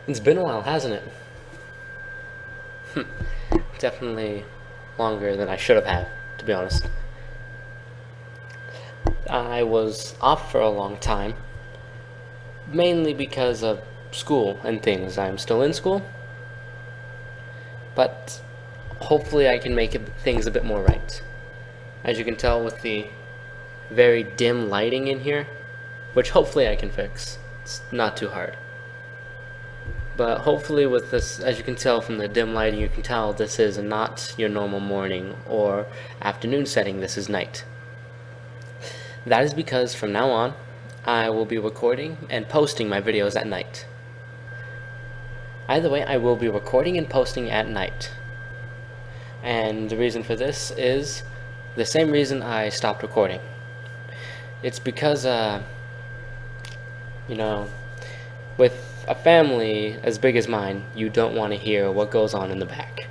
It's been a while, hasn't it? Definitely longer than I should have had, to be honest. I was off for a long time, mainly because of school and things. I'm still in school, but hopefully I can make things a bit more right. As you can tell with the very dim lighting in here, which hopefully I can fix. It's not too hard. But hopefully with this, as you can tell from the dim lighting, you can tell this is not your normal morning or afternoon setting, this is night. That is because from now on, I will be recording and posting my videos at night. Either way, I will be recording and posting at night. And the reason for this is the same reason I stopped recording. It's because, with a family as big as mine, you don't want to hear what goes on in the back.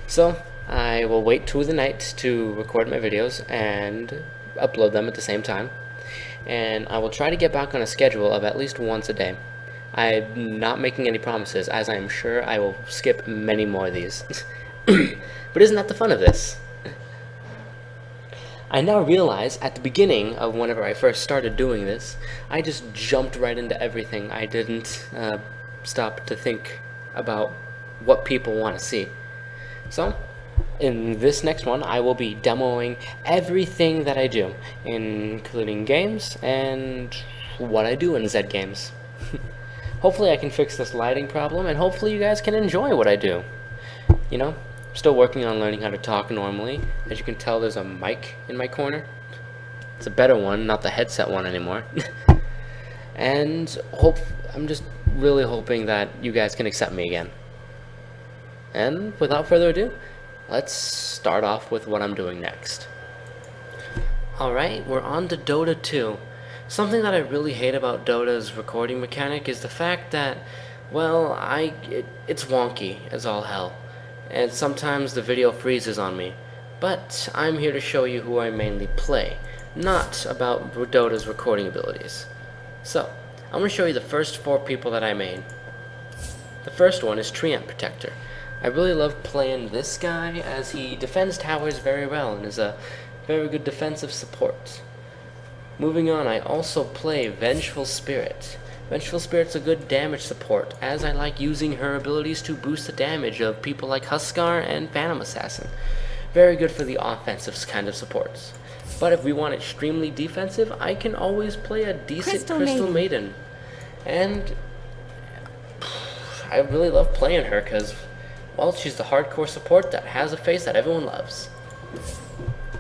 So, I will wait till the night to record my videos and upload them at the same time. And I will try to get back on a schedule of at least once a day. I'm not making any promises, as I am sure I will skip many more of these. But isn't that the fun of this? I now realize at the beginning of whenever I first started doing this, I just jumped right into everything. I didn't stop to think about what people want to see. So, in this next one, I will be demoing everything that I do, including games and what I do in Zed Games. Hopefully I can fix this lighting problem, and hopefully you guys can enjoy what I do. You know? Still working on learning how to talk normally. As you can tell, there's a mic in my corner. It's a better one, not the headset one anymore. And I'm just really hoping that you guys can accept me again. And without further ado, let's start off with what I'm doing next. Alright, we're on to Dota 2. Something that I really hate about Dota's recording mechanic is the fact that, well, it's wonky as all hell. And sometimes the video freezes on me. But I'm here to show you who I mainly play, not about Dota's recording abilities. So, I'm going to show you the first 4 people that I main. The first one is Treant Protector. I really love playing this guy as he defends towers very well and is a very good defensive support. Moving on, I also play Vengeful Spirit. Vengeful Spirit's a good damage support, as I like using her abilities to boost the damage of people like Huskar and Phantom Assassin. Very good for the offensive kind of supports. But if we want extremely defensive, I can always play a decent Crystal Maiden. And I really love playing her because, well, she's the hardcore support that has a face that everyone loves.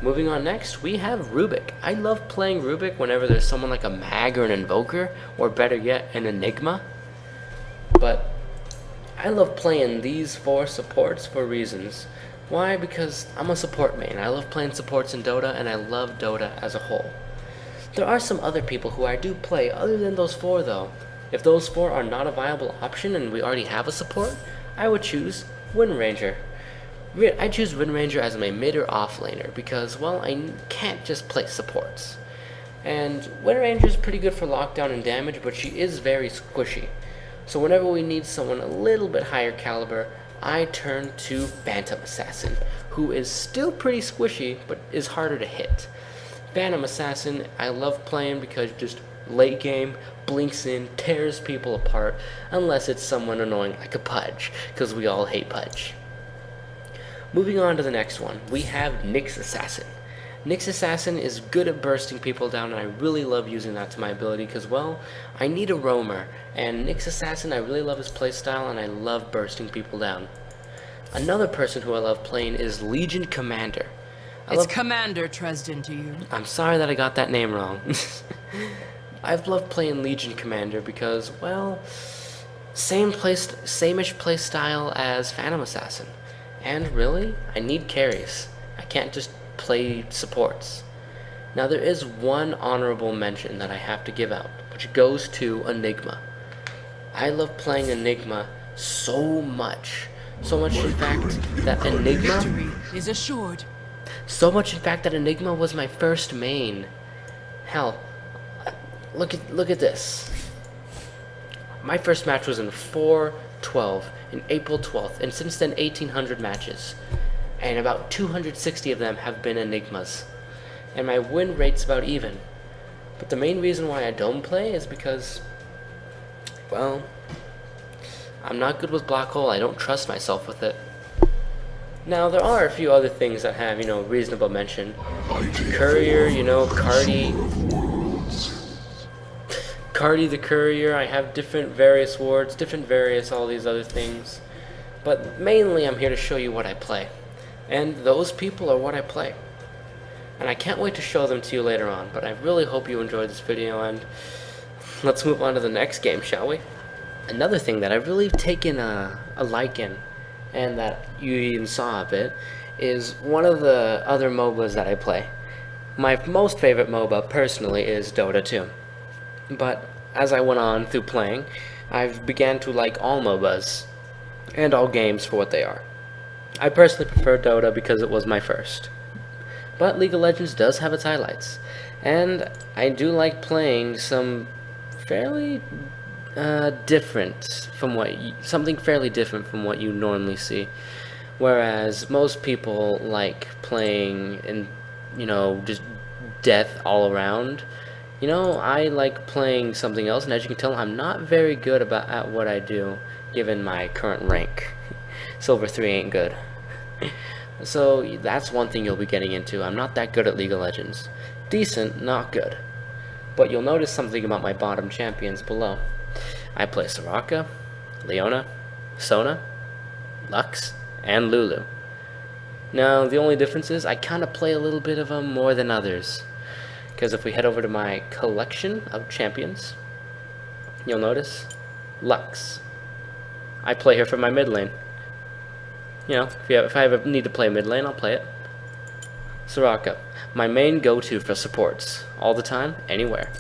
Moving on next, we have Rubik. I love playing Rubik whenever there's someone like a Mag or an Invoker, or better yet, an Enigma. But I love playing these 4 supports for reasons. Why? Because I'm a support main. I love playing supports in Dota, and I love Dota as a whole. There are some other people who I do play other than those 4 though. If those 4 are not a viable option and we already have a support, I would choose Wind Ranger. I choose Wind Ranger as my mid or off laner because, well, I can't just play supports. And Wind Ranger is pretty good for lockdown and damage, but she is very squishy. So whenever we need someone a little bit higher caliber, I turn to Phantom Assassin, who is still pretty squishy, but is harder to hit. Phantom Assassin, I love playing because just late game, blinks in, tears people apart, unless it's someone annoying like a Pudge, because we all hate Pudge. Moving on to the next one, we have Nyx Assassin. Nyx Assassin is good at bursting people down, and I really love using that to my ability because, well, I need a roamer, and Nyx Assassin, I really love his playstyle, and I love bursting people down. Another person who I love playing is Legion Commander. It's Commander Tresden to you. I'm sorry that I got that name wrong. I've loved playing Legion Commander because, well, same-ish playstyle as Phantom Assassin. And really, I need carries. I can't just play supports. Now there is one honorable mention that I have to give out, which goes to Enigma. I love playing Enigma so much. So much in fact that Enigma is assured. So much in fact that Enigma was my first main. Hell, look at this. My first match was in 4/12, in April 12th, and since then 1,800 matches. And about 260 of them have been Enigmas. And my win rate's about even. But the main reason why I don't play is because, well, I'm not good with Black Hole. I don't trust myself with it. Now, there are a few other things that have, reasonable mention. Courier, Cardi the Courier. I have different various wards, all these other things. But mainly I'm here to show you what I play. And those people are what I play. And I can't wait to show them to you later on, but I really hope you enjoyed this video, and let's move on to the next game, shall we? Another thing that I've really taken a liking, and that you even saw a bit, is one of the other MOBAs that I play. My most favorite MOBA, personally, is Dota 2. But as I went on through playing, I've began to like all MOBAs, and all games for what they are. I personally prefer Dota because it was my first. But League of Legends does have its highlights, and I do like playing some fairly something fairly different from what you normally see. Whereas most people like playing in, just death all around. I like playing something else, and as you can tell, I'm not very good at what I do, given my current rank. Silver 3 ain't good. So that's one thing you'll be getting into. I'm not that good at League of Legends. Decent, not good. But you'll notice something about my bottom champions below. I play Soraka, Leona, Sona, Lux, and Lulu. Now, the only difference is I kind of play a little bit of them more than others. Because if we head over to my collection of champions, you'll notice Lux. I play her for my mid lane. If I ever need to play mid lane, I'll play it. Soraka, my main go-to for supports, all the time, anywhere.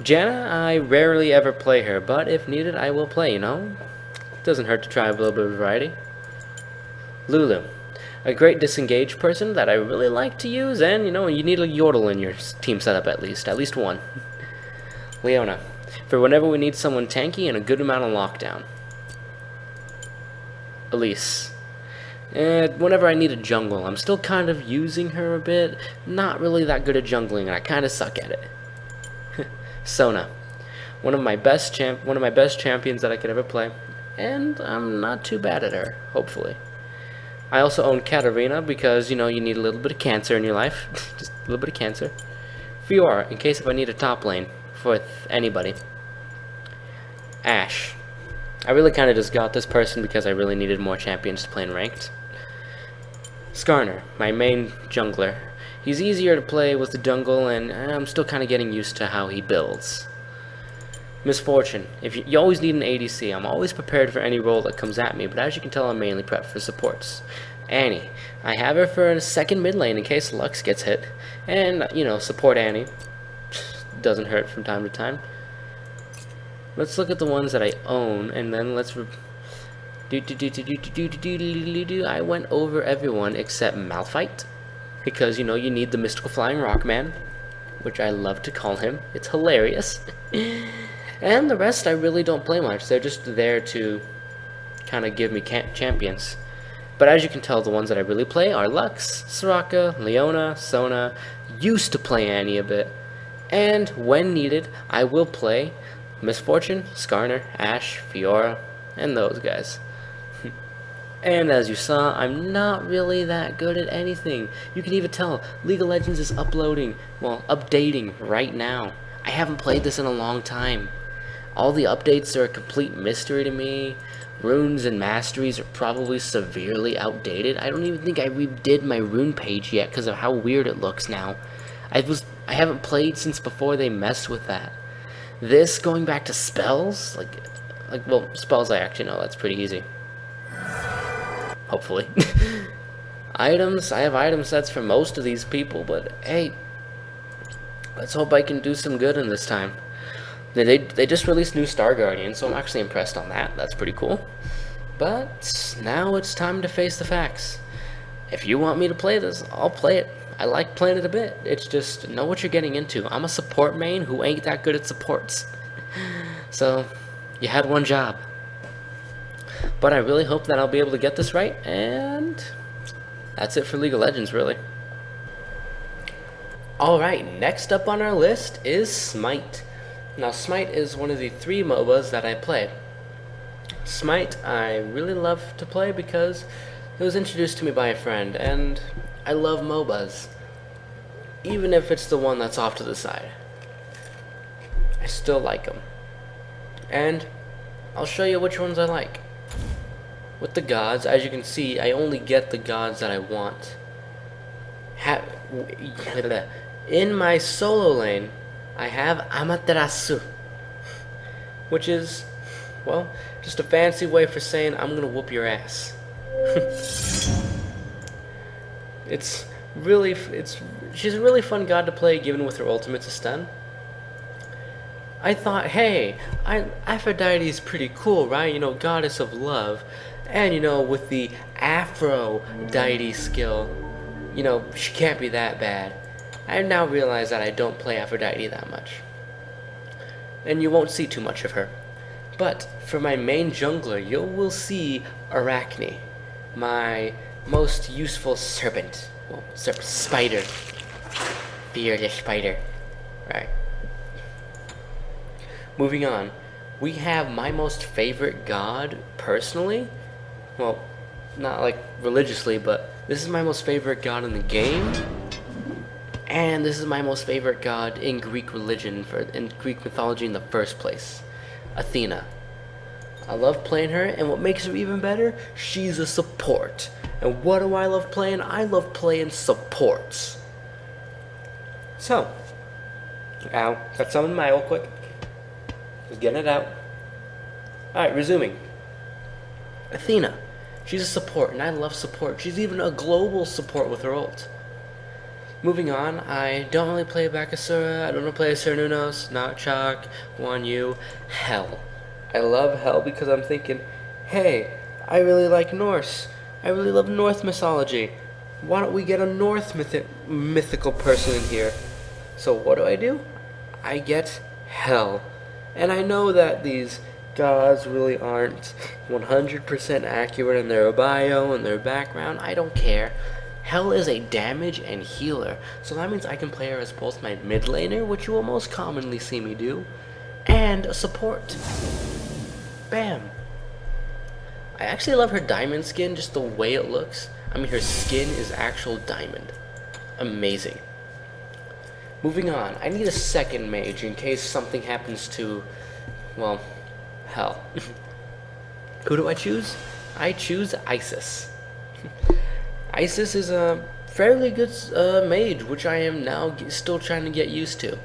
Janna, I rarely ever play her, but if needed, I will play, Doesn't hurt to try a little bit of variety. Lulu, a great disengaged person that I really like to use, and, you need a Yordle in your team setup at least one. Leona, for whenever we need someone tanky and a good amount of lockdown. Elise, whenever I need a jungle, I'm still kind of using her a bit. Not really that good at jungling, and I kind of suck at it. Sona, one of my best champions that I could ever play, and I'm not too bad at her, hopefully. I also own Katarina because, you need a little bit of cancer in your life. Just a little bit of cancer. Fiora, in case if I need a top lane with anybody. Ashe. I really kind of just got this person because I really needed more champions to play in ranked. Skarner, my main jungler. He's easier to play with the jungle, and I'm still kind of getting used to how he builds. Miss Fortune, if you always need an ADC, I'm always prepared for any role that comes at me, but as you can tell, I'm mainly prepped for supports. Annie, I have her for a second mid lane in case Lux gets hit, and, support Annie. Doesn't hurt from time to time. Let's look at the ones that I own, and then let's I went over everyone except Malphite, because, you need the mystical flying rock man, which I love to call him. It's hilarious. And the rest I really don't play much. They're just there to kind of give me champions. But as you can tell, the ones that I really play are Lux, Soraka, Leona, Sona. Used to play Annie a bit. And when needed, I will play Miss Fortune, Skarner, Ashe, Fiora, and those guys. And as you saw, I'm not really that good at anything. You can even tell League of Legends is updating right now. I haven't played this in a long time. All the updates are a complete mystery to me. Runes and masteries are probably severely outdated. I don't even think I redid my rune page yet because of how weird it looks now. I haven't played since before they messed with that. This going back to spells, spells I actually know that's pretty easy. Hopefully. Items, I have item sets for most of these people, but hey, let's hope I can do some good in this time. They just released new Star Guardian, so I'm actually impressed on that. That's pretty cool. But now it's time to face the facts. If you want me to play this, I'll play it. I like playing it a bit. It's just, know what you're getting into. I'm a support main who ain't that good at supports. So, you had one job. But I really hope that I'll be able to get this right, and that's it for League of Legends, really. Alright, next up on our list is Smite. Now, Smite is one of the 3 MOBAs that I play. Smite, I really love to play because it was introduced to me by a friend, and I love MOBAs. Even if it's the one that's off to the side. I still like them. And I'll show you which ones I like. With the gods, as you can see, I only get the gods that I want. In my solo lane, I have Amaterasu, which is, well, just a fancy way for saying I'm gonna whoop your ass. She's a really fun god to play, given with her ultimate to stun. I thought, hey, Aphrodite is pretty cool, right? You know, goddess of love. And, you know, with the Aphrodite skill, you know, she can't be that bad. I now realize that I don't play Aphrodite that much. And you won't see too much of her. But for my main jungler, you will see Arachne, my most useful serpent. Well, spider. Fear the spider. Right. Moving on. We have my most favorite god, personally. Well, not like religiously, but this is my most favorite god in the game. And this is my most favorite god in Greek religion, in Greek mythology in the first place. Athena. I love playing her, and what makes her even better, she's a support. And what do I love playing? I love playing supports. So, ow, got some in my real quick. Just getting it out. Alright, resuming. Athena. She's a support, and I love support. She's even a global support with her ult. Moving on, I don't really play Bakasura, I don't really play Cernunnos, not Chalk, Guan Yu, Hell. I love Hell because I'm thinking, hey, I really like Norse. I really love Norse mythology. Why don't we get a Norse mythical person in here? So what do? I get Hell. And I know that these gods really aren't 100% accurate in their bio and their background. I don't care. Hell is a damage and healer, so that means I can play her as both my mid laner, which you will most commonly see me do, and a support. Bam. I actually love her diamond skin, just the way it looks. I mean, her skin is actual diamond. Amazing. Moving on, I need a second mage in case something happens to, well, Hell. Who do I choose? I choose Isis. Isis is a fairly good mage, which I am now still trying to get used to.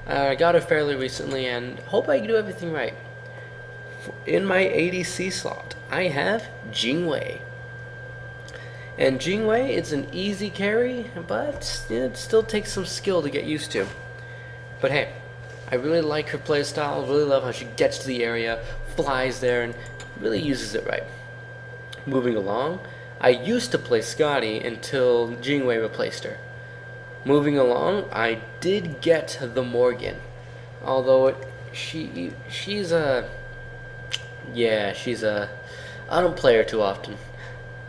I got her fairly recently and hope I can do everything right. In my ADC slot, I have Jingwei. And Jingwei, it's an easy carry, but it still takes some skill to get used to. But hey, I really like her playstyle, really love how she gets to the area, flies there, and really uses it right. Moving along, I used to play Scotty until Jingwei replaced her. Moving along, I did get the Morgan. Although she's a... I don't play her too often.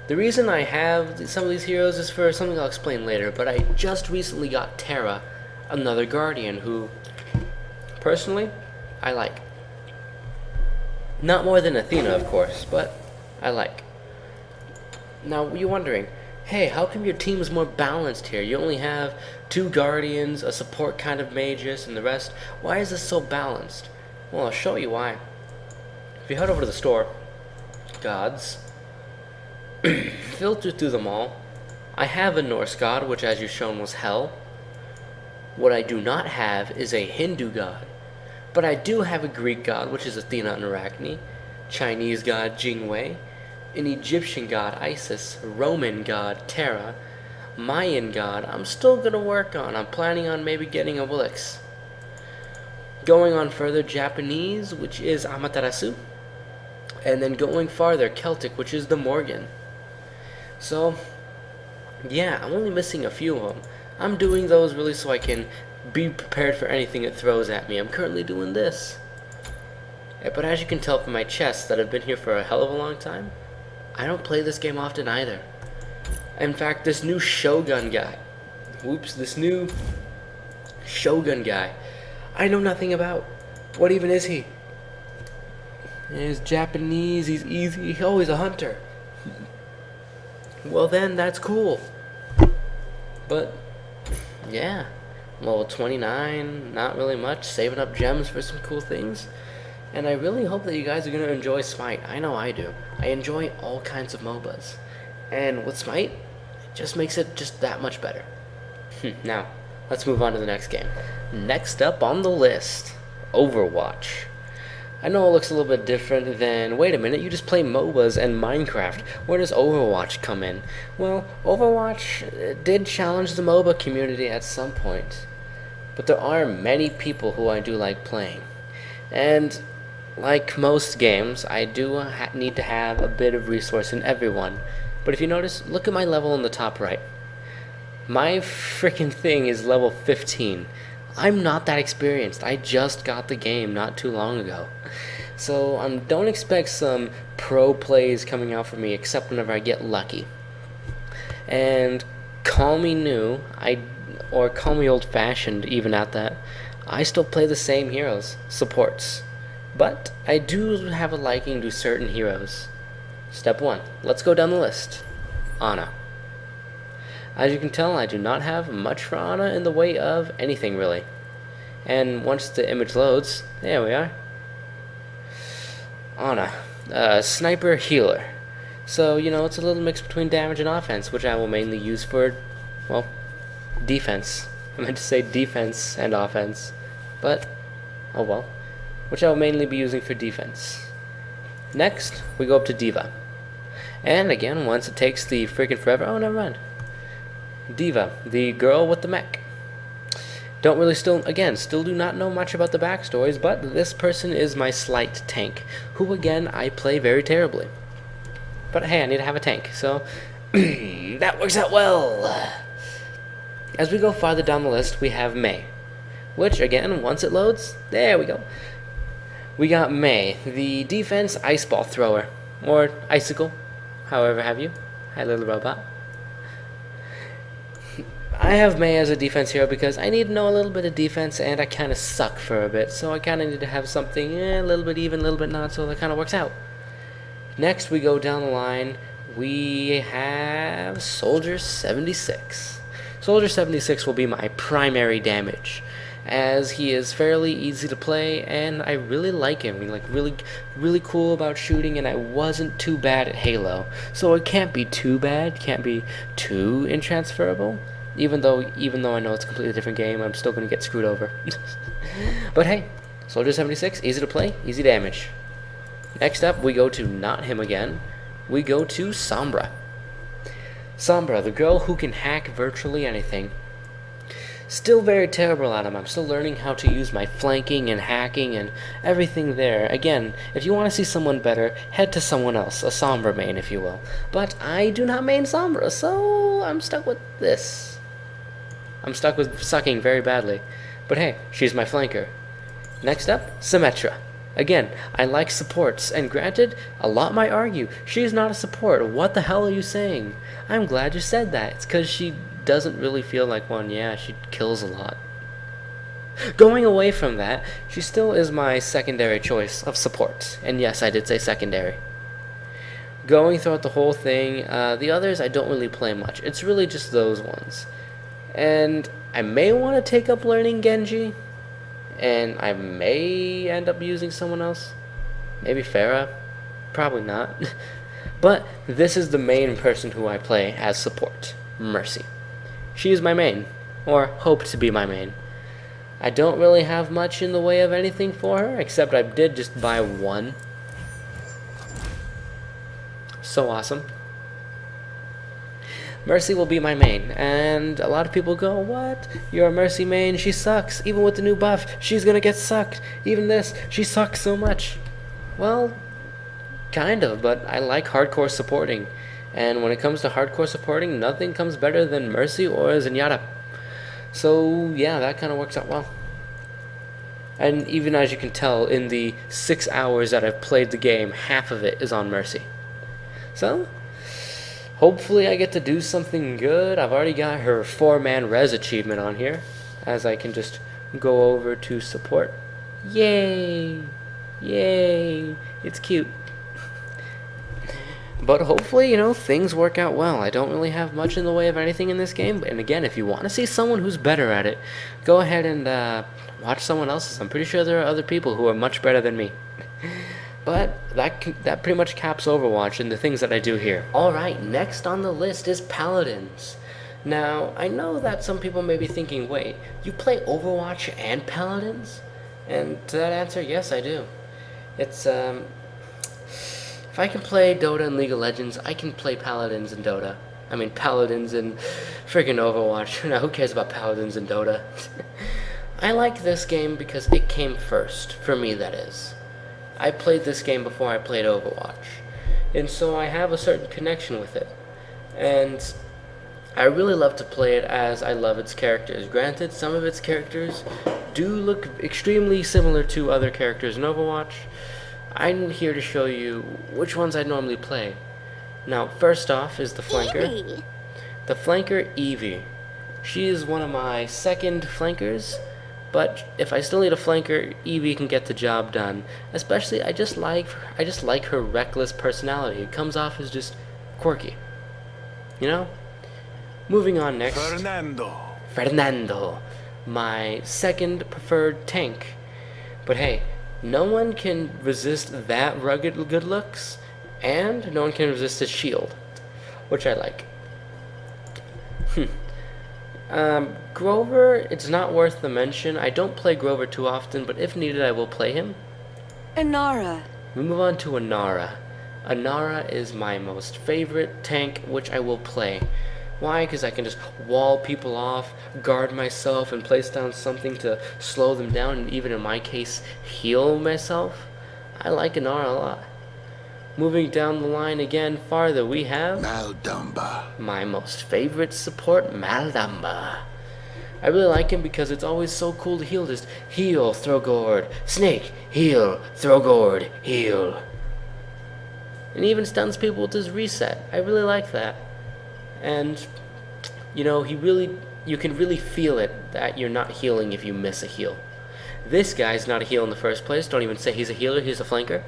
The reason I have some of these heroes is for something I'll explain later, but I just recently got Terra, another Guardian, who, personally, I like. Not more than Athena, of course, but I like. Now, you're wondering, hey, how come your team is more balanced here? You only have 2 Guardians, a support kind of Magus, and the rest. Why is this so balanced? Well, I'll show you why. If you head over to the store, gods, filter through them all. I have a Norse god, which as you've shown was Hell. What I do not have is a Hindu god. But I do have a Greek god, which is Athena and Arachne, Chinese god Jingwei, an Egyptian god Isis, Roman god Terra, Mayan god I'm still gonna work on. I'm planning on maybe getting a Willix. Going on further, Japanese, which is Amaterasu, and then going farther, Celtic, which is the Morgan. So, yeah, I'm only missing a few of them. I'm doing those really so I can be prepared for anything it throws at me. I'm currently doing this. But as you can tell from my chests that have been here for a hell of a long time, I don't play this game often either. In fact, this new Shogun guy, this new Shogun guy, I know nothing about. What even is he? He's Japanese, he's easy, oh, he's a hunter. Well then, that's cool. But, yeah, level 29, not really much, saving up gems for some cool things. And I really hope that you guys are going to enjoy Smite. I know I do. I enjoy all kinds of MOBAs. And with Smite, it just makes it just that much better. Now, let's move on to the next game. Next up on the list, Overwatch. I know it looks a little bit different than, wait a minute, you just play MOBAs and Minecraft. Where does Overwatch come in? Well, Overwatch did challenge the MOBA community at some point. But there are many people who I do like playing. And like most games, I do need to have a bit of resource in everyone. But if you notice, look at my level in the top right. My freaking thing is level 15. I'm not that experienced. I just got the game not too long ago. So don't expect some pro plays coming out for me except whenever I get lucky. And call me new, or call me old-fashioned even at that, I still play the same heroes, supports. But I do have a liking to certain heroes. Step 1. Let's go down the list. Ana. As you can tell, I do not have much for Ana in the way of anything really. And once the image loads, there we are. Ana. Sniper healer. So, you know, it's a little mix between damage and offense, which I will mainly use for, well, defense. I meant to say defense and offense. But, oh well. Which I will mainly be using for defense. Next, we go up to D.Va. And again, once it takes the freaking forever, oh, never mind. D.Va, the girl with the mech. Don't really still do not know much about the backstories, but this person is my slight tank, who again, I play very terribly. But hey, I need to have a tank, so that works out well. As we go farther down the list, we have Mei, which again, once it loads, there we go. We got Mei, the defense ice ball thrower, or icicle, however have you. Hi, little robot. I have Mei as a defense hero because I need to know a little bit of defense, and I kind of suck for a bit, so I kind of need to have something a little bit even, a little bit not, so that kind of works out. Next, we go down the line. We have Soldier 76. Soldier 76 will be my primary damage, as he is fairly easy to play, and I really like him. He's like really cool about shooting, and I wasn't too bad at Halo, so it can't be too bad, can't be too intransferable. Even though I know it's a completely different game, I'm still gonna get screwed over. But hey, Soldier 76, easy to play, easy damage. Next up, we go to not him again. We go to Sombra. Sombra, the girl who can hack virtually anything. Still very terrible at him. I'm still learning how to use my flanking and hacking and everything there. Again, if you want to see someone better, head to someone else, a Sombra main, if you will. But I do not main Sombra, so I'm stuck with this. I'm stuck with sucking very badly. But hey, she's my flanker. Next up, Symmetra. Again, I like supports, and granted, a lot might argue, she's not a support. What the hell are you saying? I'm glad you said that. It's because she doesn't really feel like one. Yeah, she kills a lot. Going away from that, she still is my secondary choice of support. And yes, I did say secondary. Going throughout the whole thing, the others I don't really play much. It's really just those ones. And I may want to take up learning Genji. And I may end up using someone else. Maybe Pharah. Probably not. But this is the main person who I play as support. Mercy. She is my main. Or hope to be my main. I don't really have much in the way of anything for her, except I did just buy one. So awesome. Mercy will be my main, and a lot of people go, what? You're a Mercy main, she sucks. Even with the new buff, she's gonna get sucked. Even this, she sucks so much. Well, kind of, but I like hardcore supporting. And when it comes to hardcore supporting, nothing comes better than Mercy or Zenyatta. So, yeah, that kind of works out well. And even as you can tell, in the 6 hours that I've played the game, half of it is on Mercy. So, hopefully I get to do something good. I've already got her 4-man res achievement on here, as I can just go over to support. Yay! Yay! It's cute. But hopefully, things work out well. I don't really have much in the way of anything in this game. And again, if you want to see someone who's better at it, go ahead and watch someone else's. I'm pretty sure there are other people who are much better than me. But that pretty much caps Overwatch and the things that I do here. Alright, next on the list is Paladins. Now, I know that some people may be thinking, wait, you play Overwatch and Paladins? And to that answer, yes, I do. It's, if I can play Dota and League of Legends, I can play Paladins in Dota. I mean, Paladins in friggin' Overwatch. Now, who cares about Paladins in Dota? I like this game because it came first, for me that is. I played this game before I played Overwatch, and so I have a certain connection with it. And I really love to play it as I love its characters. Granted, some of its characters do look extremely similar to other characters in Overwatch. I'm here to show you which ones I normally play. Now, first off is the flanker. Eevee. The flanker, Eevee. She is one of my second flankers, but if I still need a flanker, Eevee can get the job done. Especially, I just like her reckless personality. It comes off as just quirky. Moving on next. Fernando, my second preferred tank. But hey, no one can resist that rugged good looks, and no one can resist his shield, which I like. Grover, it's not worth the mention. I don't play Grover too often, but if needed, I will play him. Inara. We move on to Inara. Inara is my most favorite tank, which I will play. Why? Because I can just wall people off, guard myself, and place down something to slow them down, and even in my case, heal myself. I like Inara a lot. Moving down the line again farther, we have Maldamba. my most favorite support, Maldamba. I really like him because it's always so cool to heal. Just heal, throw gourd, snake, heal, throw gourd, heal. And he even stuns people with his reset. I really like that. And, you can really feel it that you're not healing if you miss a heal. This guy's not a heal in the first place. Don't even say he's a healer, he's a flanker.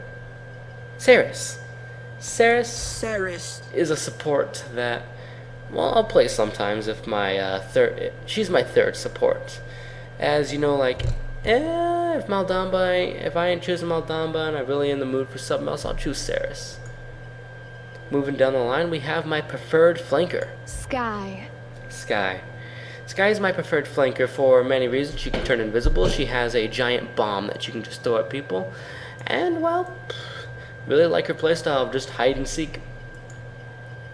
Seris. Seris is a support that, well, I'll play sometimes if my she's my third support. As if I ain't choosing Maldamba and I'm really in the mood for something else, I'll choose Seris. Moving down the line, we have my preferred flanker. Sky. Sky is my preferred flanker for many reasons. She can turn invisible, she has a giant bomb that you can just throw at people, and, well, really like her playstyle of just hide and seek.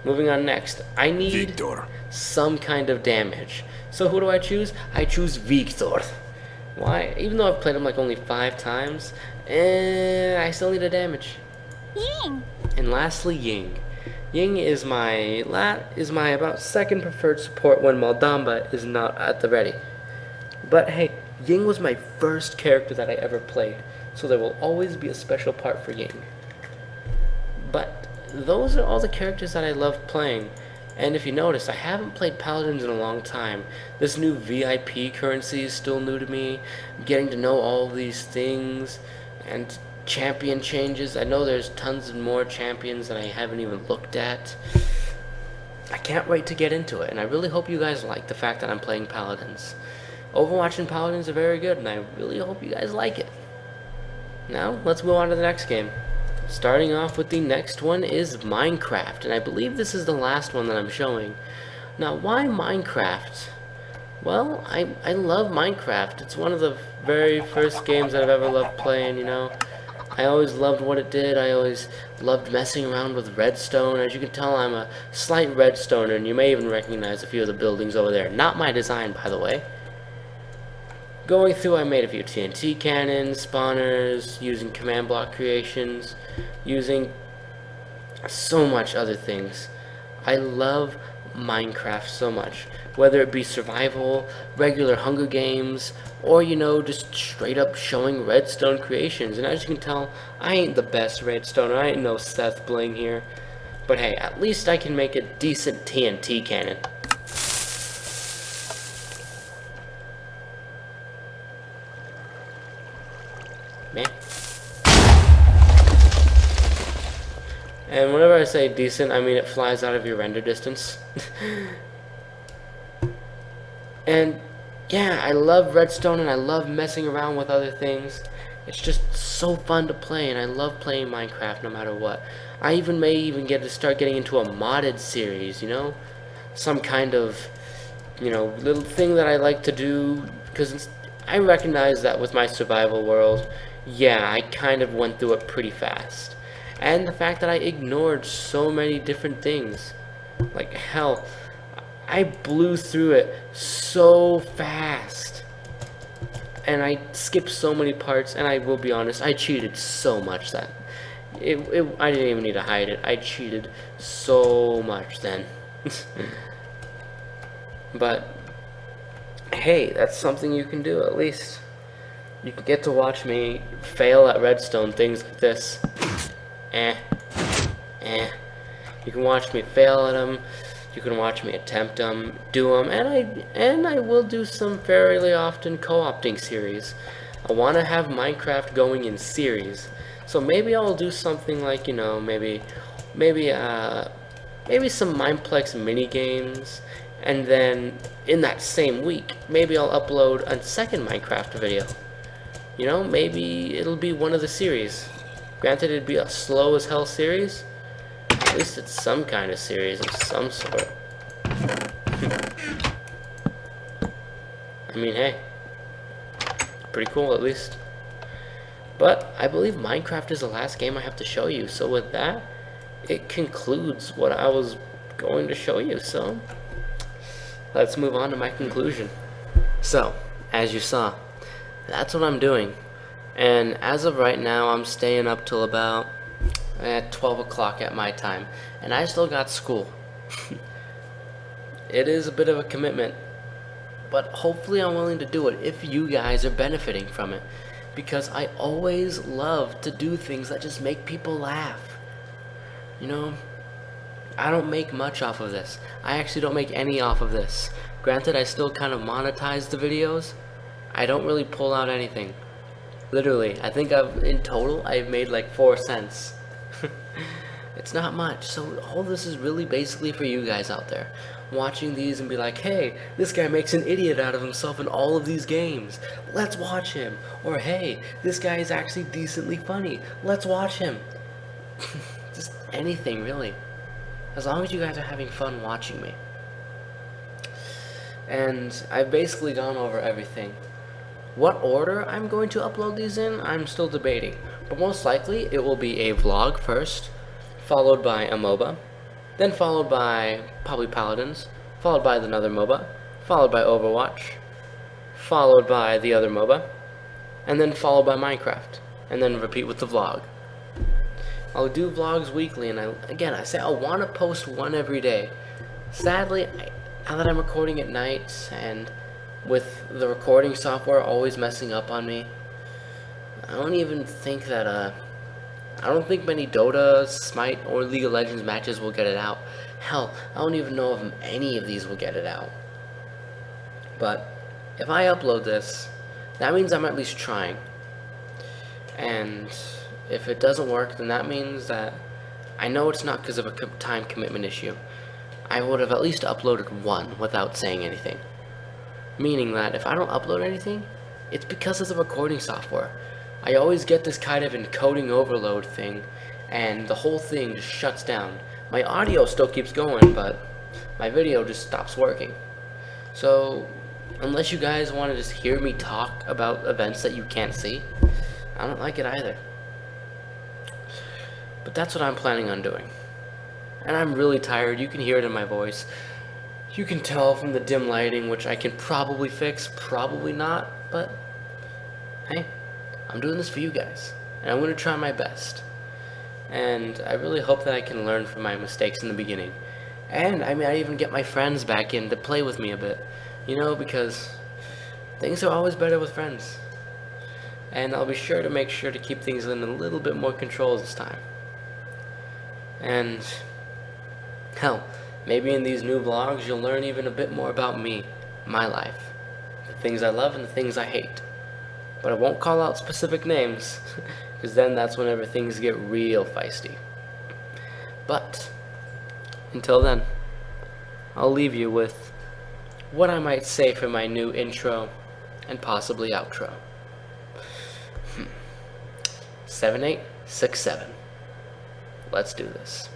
Moving on next, I need Victor. some kind of damage. So who do I choose? I choose Victor. Why? Even though I've played him like only 5 times, I still need a damage. Ying. And lastly, Ying. Ying is my about second preferred support when Maldamba is not at the ready. But hey, Ying was my first character that I ever played, so there will always be a special part for Ying. But those are all the characters that I love playing. And if you notice, I haven't played Paladins in a long time. This new VIP currency is still new to me. I'm getting to know all these things, and champion changes. I know there's tons of more champions that I haven't even looked at. I can't wait to get into it, and I really hope you guys like the fact that I'm playing Paladins. Overwatch and Paladins are very good, and I really hope you guys like it. Now, let's move on to the next game. Starting off with the next one is Minecraft, and I believe this is the last one that I'm showing. Now, why Minecraft? Well, I love Minecraft. It's one of the very first games that I've ever loved playing, I always loved what it did. I always loved messing around with redstone. As you can tell, I'm a slight redstoner, and you may even recognize a few of the buildings over there. Not my design, by the way. Going through, I made a few TNT cannons, spawners, using command block creations, using so much other things. I love Minecraft so much, whether it be survival, regular Hunger Games, or just straight up showing Redstone creations. And as you can tell, I ain't the best Redstoner. I ain't no Seth Bling here, but hey, at least I can make a decent TNT cannon. Man. And whenever I say decent, I mean it flies out of your render distance. And yeah, I love Redstone and I love messing around with other things. It's just so fun to play, and I love playing Minecraft no matter what. I may even get to start getting into a modded series, some kind of, little thing that I like to do, because I recognize that with my survival world, yeah, I kind of went through it pretty fast. And the fact that I ignored so many different things. Like, hell, I blew through it so fast. And I skipped so many parts, and I will be honest, I cheated so much that I didn't even need to hide it. I cheated so much then. But hey, that's something you can do. At least you can get to watch me fail at Redstone, things like this. You can watch me fail at them. You can watch me attempt them, do them, and I will do some fairly often co-opting series. I want to have Minecraft going in series, so maybe I'll do something like maybe some Mineplex mini games, and then in that same week maybe I'll upload a second Minecraft video. Maybe it'll be one of the series. Granted, it'd be a slow as hell series. At least it's some kind of series of some sort. I mean, hey, pretty cool at least. But I believe Minecraft is the last game I have to show you. So with that, it concludes what I was going to show you. So let's move on to my conclusion. So, as you saw, that's what I'm doing. And as of right now, I'm staying up till about 12 o'clock at my time. And I still got school. It is a bit of a commitment. But hopefully I'm willing to do it if you guys are benefiting from it. Because I always love to do things that just make people laugh. I don't make much off of this. I actually don't make any off of this. Granted, I still kind of monetize the videos. I don't really pull out anything. Literally, I think in total, I've made like 4 cents. It's not much. So all this is really basically for you guys out there. Watching these and be like, hey, this guy makes an idiot out of himself in all of these games. Let's watch him. Or hey, this guy is actually decently funny. Let's watch him. Just anything, really. As long as you guys are having fun watching me. And I've basically gone over everything. What order I'm going to upload these in, I'm still debating. But most likely, it will be a vlog first, followed by a MOBA, then followed by probably Paladins, followed by another MOBA, followed by Overwatch, followed by the other MOBA, and then followed by Minecraft, and then repeat with the vlog. I'll do vlogs weekly, and I say I want to post one every day. Sadly, now that I'm recording at night, and with the recording software always messing up on me, I don't even think that, I don't think many Dota, Smite, or League of Legends matches will get it out. Hell, I don't even know if any of these will get it out. But if I upload this, that means I'm at least trying. And if it doesn't work, then that means that I know it's not because of a time commitment issue. I would have at least uploaded one without saying anything. Meaning that if I don't upload anything, it's because of the recording software. I always get this kind of encoding overload thing, and the whole thing just shuts down. My audio still keeps going, but my video just stops working. So, unless you guys want to just hear me talk about events that you can't see, I don't like it either. But that's what I'm planning on doing. And I'm really tired. You can hear it in my voice. You can tell from the dim lighting, which I can probably fix, probably not, but hey, I'm doing this for you guys, and I'm going to try my best. And I really hope that I can learn from my mistakes in the beginning. And I mean, I even get my friends back in to play with me a bit, you know, because things are always better with friends. And I'll be sure to make sure to keep things in a little bit more control this time. And hell, maybe in these new vlogs you'll learn even a bit more about me, my life, the things I love and the things I hate. But I won't call out specific names, because then that's whenever things get real feisty. But until then, I'll leave you with what I might say for my new intro and possibly outro. 7867. Let's do this.